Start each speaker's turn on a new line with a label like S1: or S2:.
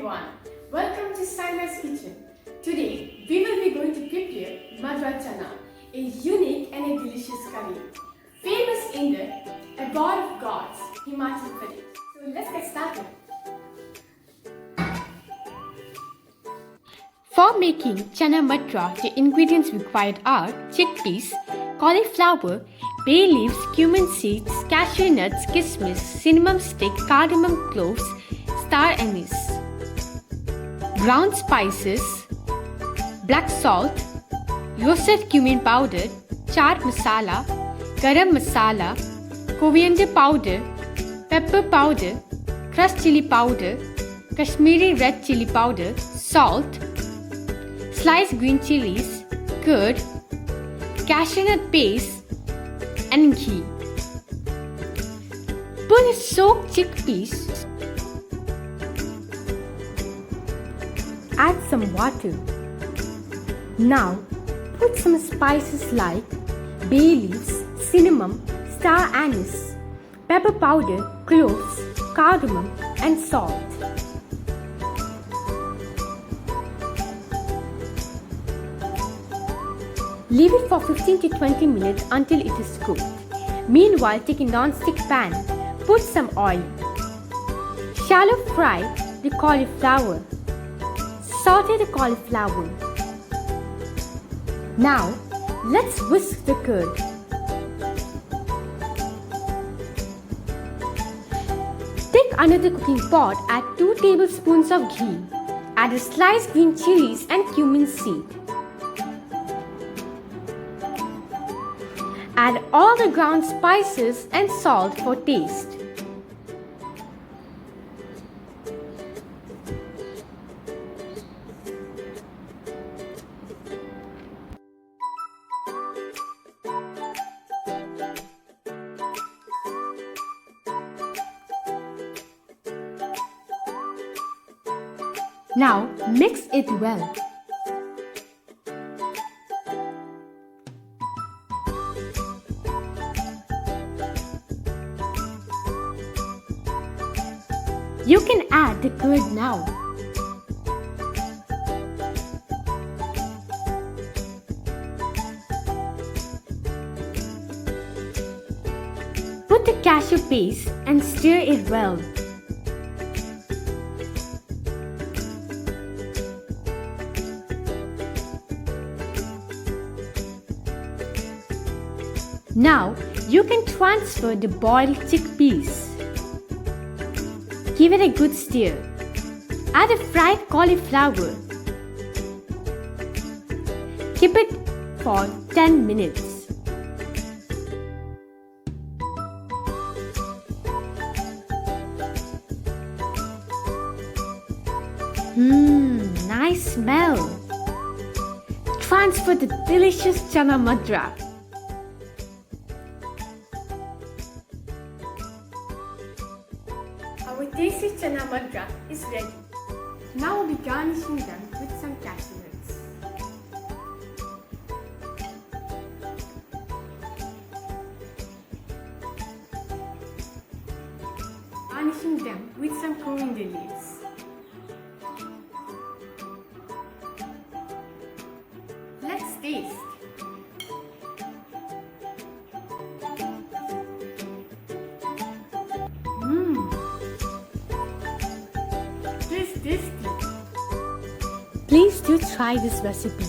S1: everyone, welcome to Saina's kitchen. Today we will be going to prepare Madra Chana, a unique and a delicious curry, famous in the abode of gods, Himachal Pradesh. So let's get started.
S2: For making Chana Madra, the ingredients required are chickpeas, cauliflower, bay leaves, cumin seeds, cashew nuts, kismis, cinnamon stick, cardamom cloves, star anise, ground spices, black salt, roasted cumin powder, chaat masala, garam masala, coriander powder, pepper powder, crushed chili powder, Kashmiri red chili powder, salt, sliced green chilies, curd, cashew nut paste, and ghee. Put the soaked chickpeas. Add some water. Now put some spices like bay leaves, cinnamon, star anise, pepper powder, cloves, cardamom, and salt. Leave it for 15 to 20 minutes until it is cooked. Meanwhile, take a non-stick pan, put some oil. Shallow fry the cauliflower. Saute the cauliflower. Now, let's whisk the curd. Take another cooking pot, add 2 tablespoons of ghee. Add the sliced green chilies and cumin seed. Add all the ground spices and salt for taste. Now mix it well. You can add the curd now. Put the cashew paste and stir it well. Now you can transfer the boiled chickpeas. Give it a good stir. Add the fried cauliflower. Keep it for 10 minutes. Nice smell. Transfer the delicious Chana Madra.
S1: Our tasty Chana Madra is ready. Now we'll be garnishing them with some cashew nuts. Garnishing them with some coriander leaves. Let's taste. Tasty.
S2: Please do try this recipe.